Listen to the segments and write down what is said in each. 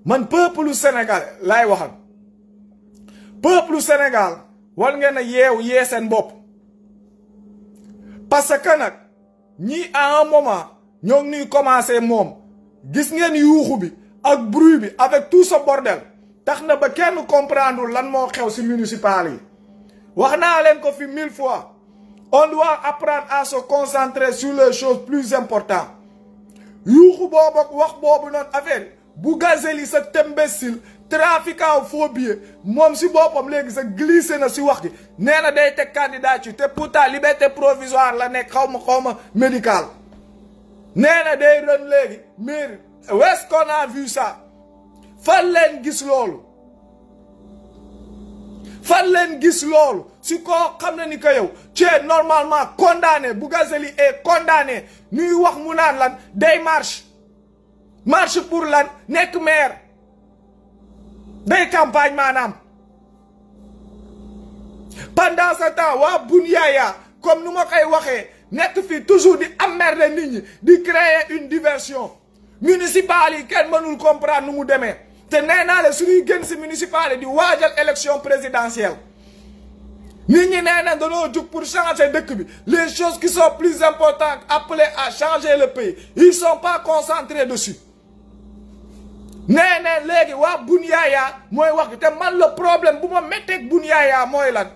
man peuple du Sénégal laay waxal peuple du Sénégal war ngeen a yee seen bopp parce que nag ñii à un moment ñoo ngi ñuy commencé moom gis ngeen yuuxu bi ak bruit bi avec tout ce bordel tax na ba kenn comprendre lan moo xew ci municipal yi wax naa leen ko fi 1000 fois on doit apprendre à se concentrer sur les choses plus importantes yuuxu boobu ak wax boobu noonu affaire Bougazelli cet imbécile trafiquant faux billets moom si boppam léegi sa glissé na si wax gi nee na day teg candidature te pourtant liberté provisoire la nekk xaw ma médical nee na day ren léegi mais est-ce qu'on a vu ça fan leen gis loolu fan leen gis loolu si koo xam ne ni que yow tu es normalement condamné Bougazelli est condamné ñuy wax mu naan lan day marche pour lan nekk maire day campagne maanaam pendant ce temps waa Boundiaya comme nu ma koy waxee nekk fii toujours di emmerder nit ñi di créer une diversion municipale yi kenn mënul comprendre nu mu demee te nee naa la suñuy gën si municipale di waajal élection présidentielle nit ñi nee na dañoo jug pour changer dëkk bi les choses qui sont plus importantes appelées à changer le pays ils sont pas concentrés dessus nee na léegi waa Boundiaya mooy wax gi te man le problème bu ma metteeg Boundiaya mooy lan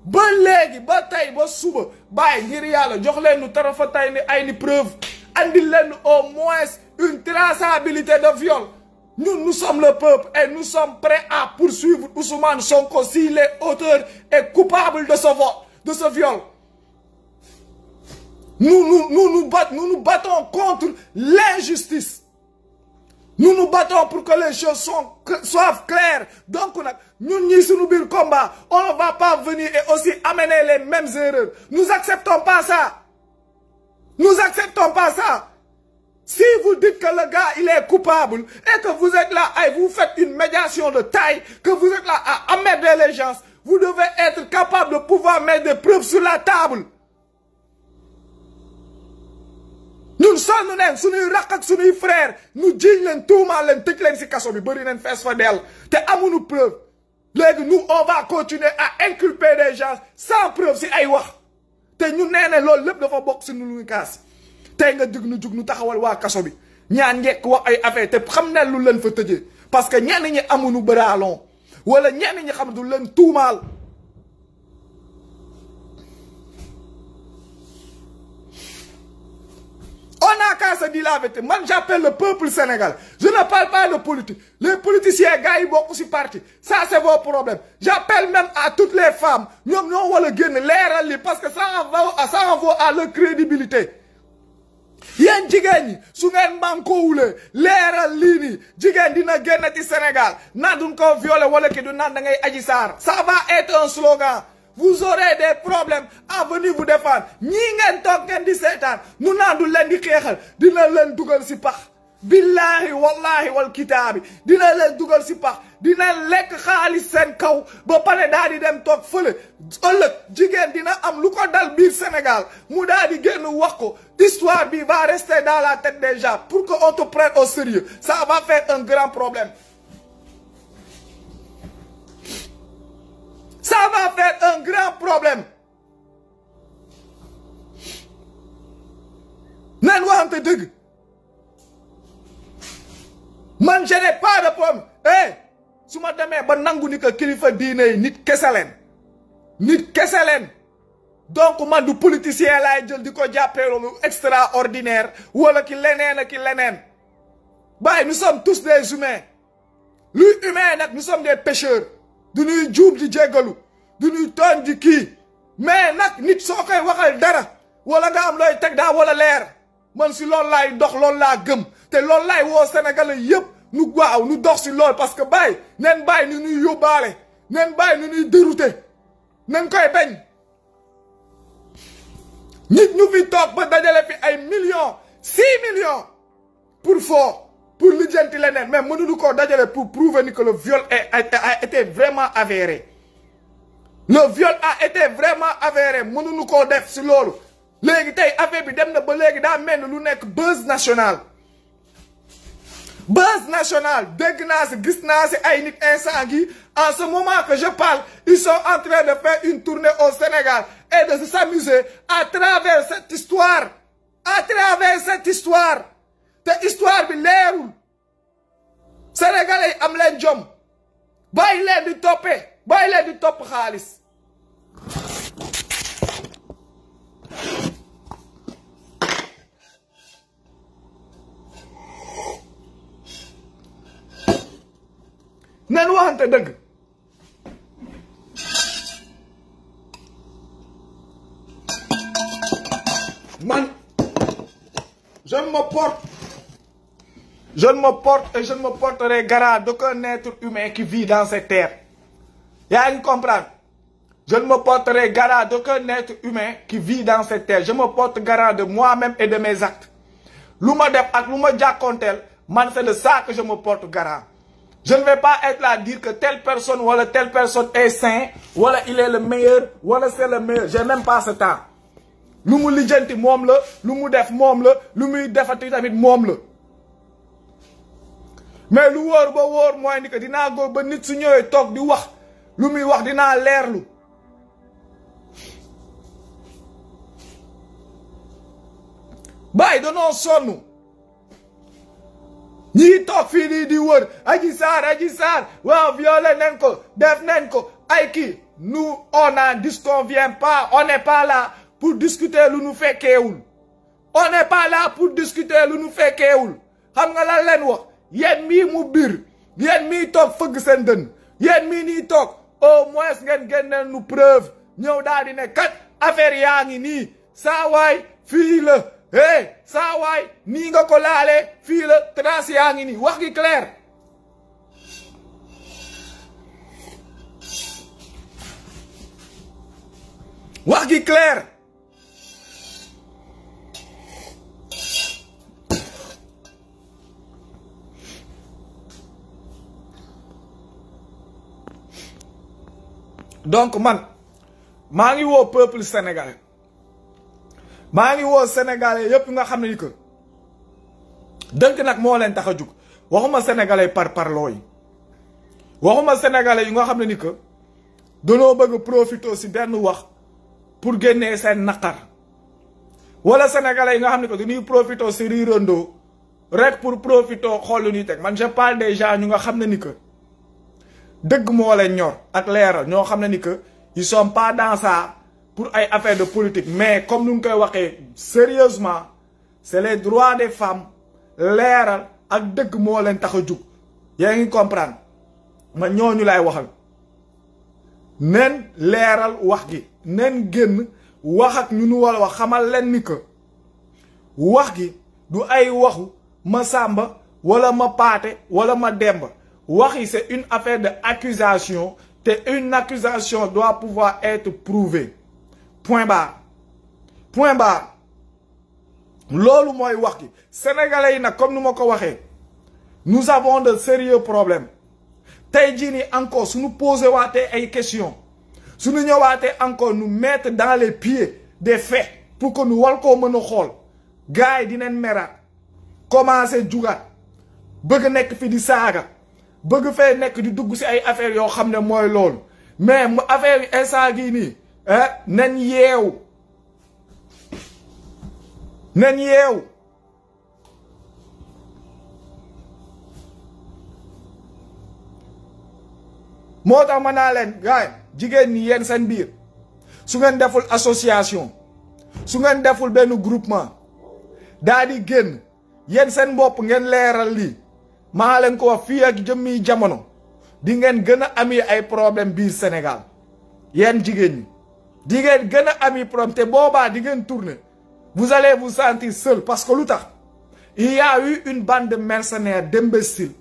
ba léegi ba tey ba suba bàyyi ngir yàlla jox leen nu tarafa tay ni ay ni preuve andil leen au moins une traçabilité de viol nous sommes le peuple et nous sommes prêts à poursuivre Ousmane Sonko s'il est auteur et coupable de ce viol. Nous nous battons contre l'injustice. Nous nous battons pour que les choses soient claires. Donc, nous n'y sommes pas combat. On ne va pas venir et aussi amener les mêmes erreurs. Nous acceptons pas ça. Nous acceptons pas ça. Si vous dites que le gars, il est coupable et que vous êtes là et vous faites une médiation de taille, que vous êtes là à emmerder les gens, vous devez être capable de pouvoir mettre des preuves sur la table. Nous sommes nous rakak suñuy frère nous jiñ leen tuumal leen tëj leen ci kasso bi bari nañ fess fa del te amuñu preuve légui nous on va continuer à inculper des gens sans preuve ci ay wax te ñu néné lool lepp dafa bok ci ñu kaas tay nga jug nu taxawal wa kasso bi ñaan ngek wax ay affaire te xam ne lu leen fa tëjee parce que ñenn ñi amuñu bralon wala ñenn ñi xam du leen tuumal. On n'a qu'à se dire la vérité. Moi, j'appelle le peuple sénégalais. Je ne parle pas de politique. Les politiciens, gars, ils vont aussi partir. Ça, c'est vos problèmes. J'appelle même à toutes les femmes. Nous, on va le gagner, parce que ça envoie à leur crédibilité. Yen jigéen su ngeen manko wule leeral lii nii jigéen dina génn ci Sénégal na duñ ko violer wala ki du naan da ngay Adji Sarr ça va être un slogan. Vous aurez des problèmes à venir vous défendre. Ñi ngeen toog ngeen di seetaan nu naan du leen di xeexal dina leen dugal si pax billahi wallahi wal kitaabi dina leen dugal si pax dina lekk xaalis seen kaw ba pare daal di dem toog fële ëllëg jigéen dina am lu ko dal biir Sénégal mu daal di génn wax ko histoire bi va rester dans la tête des gens pour que on te prenne au sérieux ça va faire un grand problème. Ça va faire un grand problème. Nan waxante deug. Man je n'ai pas de problème. Eh, suma démé ba nangu ni que kilifa diiné nit kessalen. Nit kessalen. Donc man du politicien lay jël diko jappé lu extraordinaire wala ki lenen. Bay nous sommes tous des humains. Lui humain nak nous sommes des pécheurs. Du ñuy juum di jéggalu du ñuy tooñ di kii mais nag nit soo koy waxal dara wala nga am looy teg daa wala leer man si loolu laay dox loolu laa gëm te loolu laay woo Sénégalais yëpp nu waaw nu dox si loolu parce que bàyyi nen bàyyi nu ñuy yóbbaale nen bàyyi nu ñuy dérouté nen koy bañ nit ñu fi toog ba dajale fi ay millions 6 millions pour foo pour l'identité leneen mais mënuñu ko dajale pour prouver que le viol a été vraiment avéré. Le viol a été vraiment avéré. Mënuñu ko def ci lolu. Légui tay affaire bi dem na ba légui da melni lu nek buzz national. Buzz national, dégueulasse, gisnase, Aïnit Insangui. En ce moment que je parle, ils sont en train de faire une tournée au Sénégal et de s'amuser à travers cette histoire. À travers cette histoire. Cette histoire de l'air. Sénégalais, am len jom. Bay len du topé. Bay len du top khalis. Nan waxante deug. Man, je me porte et je ne me porterai garant d'aucun être humain qui vit dans cette terre. Y'a une comprendre? Je ne me porterai garant d'aucun être humain qui vit dans cette terre. Je me porte garant de moi-même et de mes actes. L'ouma def ak l'ouma jakontel, man c'est de ça que je me porte garant. Je ne vais pas être là à dire que telle personne est saint, voilà il est le meilleur, voilà c'est le meilleur. J'ai même pas ce temps. Lu mu lijjanti moom la, lu mu def moom la, lu muy defati tamit moom la. Mais lu wóor ba wóor mooy ni que dinaa góor ba nit su ñëwee toog di wax lu muy wax dinaa leerlu. Baay danoo sonn. Ñii toog fii nii di wër Adji Sarr waaw violé nañ ko def nañ ko ay kii nous on n'en disconvient pas, on n'est pas là pour discuter lu nu fekkeewul. On n'est pas là pour discuter lu nu fekkeewul. Xam nga lan leen wax yéen mii mu biir yéen mii toog fëgg seen dënn yéen mii nii toog au moins ngeen génneel nu preuve ñëw daal di ne kat affaire yaa ngi nii saa waay fii la hey saa waay nii nga ko laalee fii la trace yaa ngi nii wax gi clair. Wax gi clair. Donc man maa ngi woo peuple sénégalais maa ngi woo sénégalais yépp nga xam ne ni que dënk nag moo leen tax a jug waxuma sénégalais parloo yi waxuma sénégalais yi nga xam ne ni que danoo bëgg profiter ci benn wax pour génnee seen naqar wala sénégalais yi nga xam ne que dañuy profiter ci riirandoo rek pour profiter xool lu ñuy teg man je parle des gens ñu nga xam ne ni que dëgg moo leen ñor ak leeral ñoo xam ne ni que ils sont pas dans ça pour ay affaire de politique mais comme nous koy waxee sérieusement c'est les droits des femmes leeral ak dëgg moo leen tax a jug yaa ngi comprendre man ñooñu lay waxal nen leeral wax gi nen génn wax ak ñu nu war a wax xamal leen ni que wax gi du ay waxu ma sàmba wala ma paate wala ma demba Wari, c'est une affaire d'accusation. Une accusation doit pouvoir être prouvée. Point barre. Point barre. Lolo moy waki. Sénégalais, comme nous m'avons dit, nous avons de sérieux problèmes. Taïdjini encore, si nous posons des questions, si nous encore nous mettre dans les pieds des faits pour que nous voyons comment nous faisons. Gars, dinen mera. Commencez à bëgg nek fi di saga. Bëgg fay nek di dugg ci ay affaire yo xamne moy lool mais affaire yi instant gi ni nañ yew motax mana len gaay jigen ni yeen sen biir su ngeen deful association su ngeen deful ben groupement daadi genn yeen sen bop ngeen leral li maa leen ko wax fii ak jëmmi jamono di ngeen gën a ami ay problème biir Sénégal yéen jigéen ñi di ngeen gën a ami problème te boobaa di ngeen tourner vous allez vous sentir seul parce que lu tax il y a eu une bande de mercenaires d'imbéciles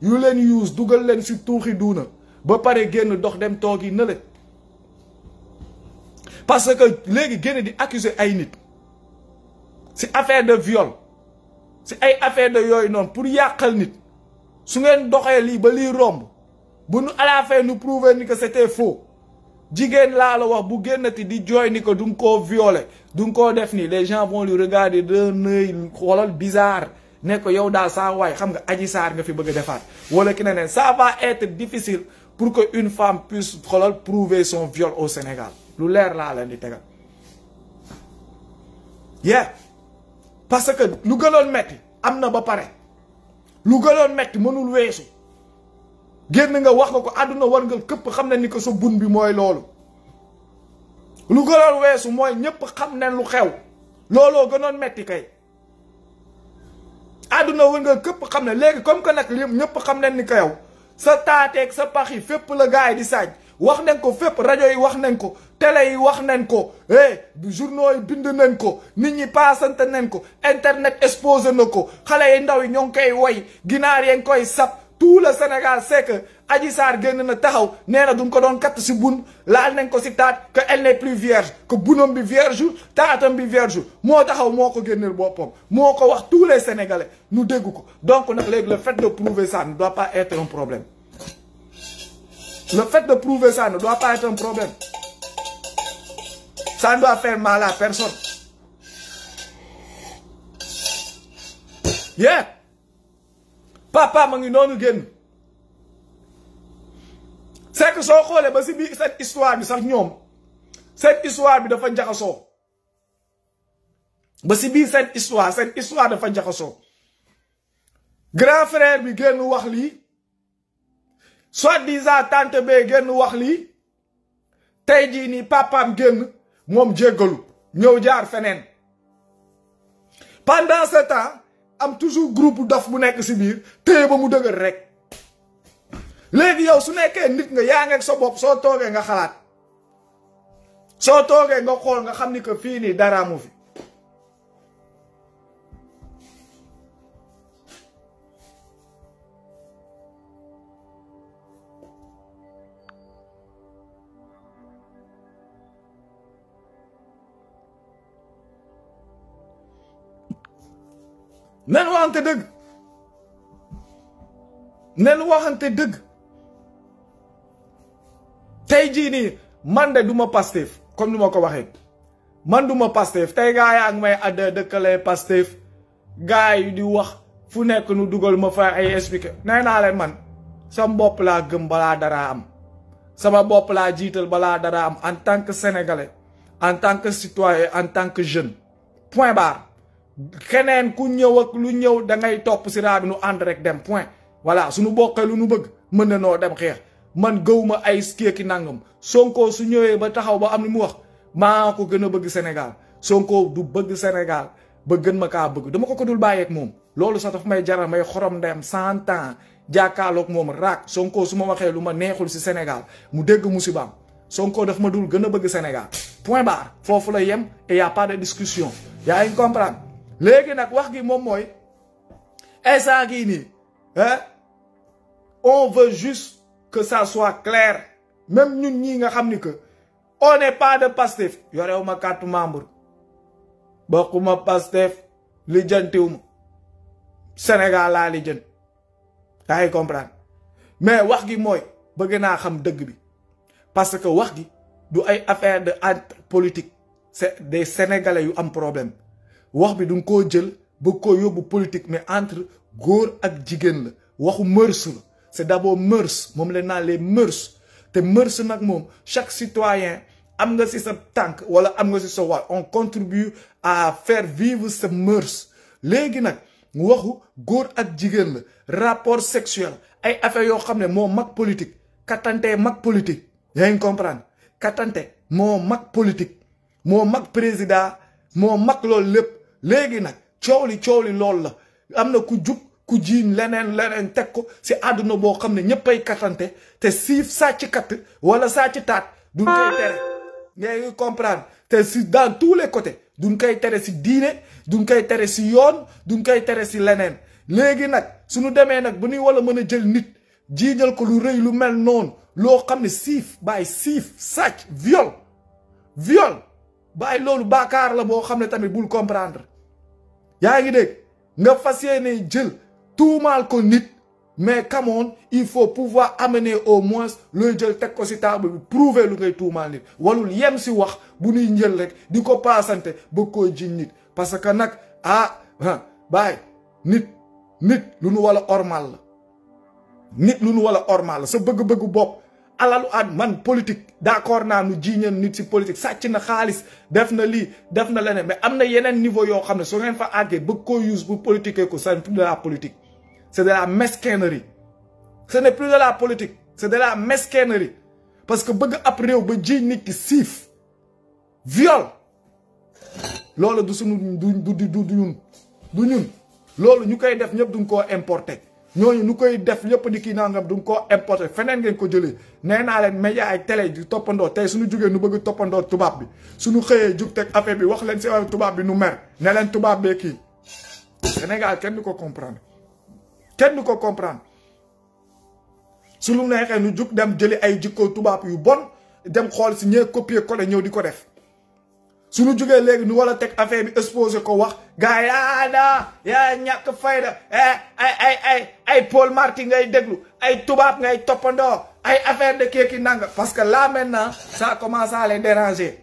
yu leen use dugal leen si tuuxi duuna ba pare génn dox dem toog yi nële parce que léegi génn di accuser ay nit si affaire de viol si ay affaire de yooyu noonu pour yàqal nit su ngeen doxee lii ba lii romb bu nu à la fin nous prouver ni que c'était faux jigéen laa la wax bu génnati di jooy ni que du nga koo violé du nga koo def nii les gens vont lui regarder d'un œil xoolal bizarre ne ko yow daal saa waay xam nga Adji Sarr nga fi bëgg a defaat wala ki ne ça va être difficile pour que une femme puisse xoolal prouver son viol au Sénégal lu leer laa leen di tegal parce que lu gënoon metti am na ba pare lu gënoon metti mënul weesu génn nga wax nga ko àdduna war nga këpp xam ne ni ko sa bun bi mooy loolu lu gënoon weesu mooy ñëpp xam ne lu xew looloo gënoon metti kay àdduna war nga këpp xam ne léegi comme que nag li ñëpp xam ne ni ko yow sa taateeg sa pax yi fépp la gars yi di saaj wax nañ ko fépp rajo yi wax nañ ko télé yi wax nañ ko journaux yi bind nañ ko nit ñi paasante nañ ko internet exposé na ko xale yi ndaw yi ñoo ngi koy woy ginaar yi ngi koy sab tout le Sénégal sait que Adji Sarr génn na taxaw nee na duñ ko doon katt si bun laal nañ ko si taat que elle n'est plus vierge que bunam bi vierge taatam bi vierge moo taxaw moo ko génneel boppam moo ko wax tous les Sénégalais nu dégg ko donc nag léegi le fait de prouver ça ne doit pas être un problème le fait de prouver ça ne doit pas être un problème ça ne doit faire mal à personne papa ma ngi noonu génn c'est que soo xoolee ba si biir cette histoire bi sax ñoom cette histoire bi dafa njaxasoo ba si biir cette histoire dafa njaxasoo grand frère bi génn wax lii soi-disant tante bee génn wax lii tey jii nii papaam génn moom jéggalu ñëw jaar feneen pendant ce temps am toujours groupe dof bu nekk si biir téye ba mu dëgër rek léegi yow su nekkee nit nga yaa ngi ak sa bopp soo toogee nga xalaat soo toogee nga xool nga xam ni que fii nii dara mu fi nen waxante dëgg nen waxante dëgg tey jii nii man de duma Pastef comme ni ma ko waxee man duma Pastef tey gaa yaa ngi may adda dëkkalee Pastef gaa yi di wax fu nekk nu dugal ma fa ay expliqué nee naa leen man sama bopp laa gëm balaa dara am sama bopp laa jiital balaa dara am en tant que sénégalais en tant que citoyen en tant que jeune point barre keneen ku ñëw ak lu ñëw da ngay topp si raa bi nu ànd rek dem point voilà suñu bokkee lu nu bëgg mën na noo dem xeex man gëwuma ay ki nangam Sonko su ñëwee ba taxaw ba am li mu wax maa ko gën a bëgg Sénégal Sonko du bëgg Sénégal ba gën ma kaa bëgg dama ko dul bàyyeeg moom loolu sax daf may jaral may xorom ndem 100 ans jàkkaarloog moom raak Sonko su ma waxee lu ma neexul si Sénégal mu dégg musibaam Sonko daf ma dul gën a bëgg Sénégal point barre foofu la yem et y a pas de discussion yaa ngi comprendre léegi nag wax gi moom mooy instant gii nii on veut juste que ça soit clair même ñun ñii nga xam ni que on n'est pas de Pastef yorewu ma carte membre bokkuma Pastef lijjantiwuma Sénégal laa lijjant yaa ngi comprendre mais wax gi mooy bëgg naa xam dëgg bi parce que wax gi du ay affaire de politique c'est des Sénégalais yu am problème wax bi duñ koo jël bëgg koo yóbbu politique mais entre góor ak jigéen la waxu mœurs la c'est d'abord mœurs moom leen naa les mœurs te mœurs nag moom chaque citoyen am nga si sa tànk wala am nga si sa waay on contribue à faire vivre sa mœurs léegi nag waxu góor ak jigéen la rapport sexuel ay affaires yoo xam ne moo mag politique katante mag politique yaa ngi comprendre katante moo mag politique moo mag président moo mag loolu lépp léegi nag coow li loolu la am na ku jug ku jiiñ leneen teg ko si àdduna boo xam ne ñëppay kattante te siif sàcc katt wala sàcc taat duñ koy tere ngay comprendre te si dans tous les côtés duñ koy tere si diine duñ koy tere si yoon duñ koy tere si leneen léegi nag suñu demee nag bu ñuy wala mën a jël nit jiiñal ko lu rëy lu mel noonu loo xam ne siif bàyyi siif sàcc viol bàyyi loolu baakaar la boo xam ne tamit bul comprendre yaa ngi dégg nga fas yéene jël tuumaal ko nit mais come on il faut pouvoir amener au moins looy jël teg ko si table bi prouver lu ngay tuumaal nit walul yem si wax bu ñuy njël rek di ko paasante ba koy jiñ nit parce que nag bàyyi nit lu nu wala ormal la nit lu nu wala ormal la sa bëgg-bëggu bopp alalu man politique d'accord naa nu jiiñeen nit si politique sàcc na xaalis def na lii def na leneen mais am na yeneen niveau yoo xam ne su ngeen fa àggee bëgg koo use pour politiquer ko ça n'est plus de la politique c'est de la mesquinerie ce n'est plus de la politique c'est de la mesquinerie parce que bëgg ab réew ba jiiñ nit ki siif viol loolu du sunu du ñun loolu ñu koy def ñëpp duñ koo importer ñooñu ñu koy def ñëpp di kii nangam duñ koo importer feneen ngeen ko jëlee nee naa leen média ay télé di toppandoo tey suñu jugee nu bëgg toppandoo tubaab bi suñu xëyee jug teg affaire bi wax leen si wàllu tubaab bi nu mer ne leen tubaab bee kii Sénégal kenn du ko comprendre kenn du ko comprendre suñu neexee nu jug dem jëli ay jikko tubaab yu bon dem xool si ñee copier coller ñëw di ko def suñu jugee léegi nu wala teg affaire bi exposé ko wax gars yaa ñàkk fayda ay Paul Marty ngay déglu ay tubaab ngay toppandoo ay affaire de kéeki nanga parce que là maintenant ça commence à les déranger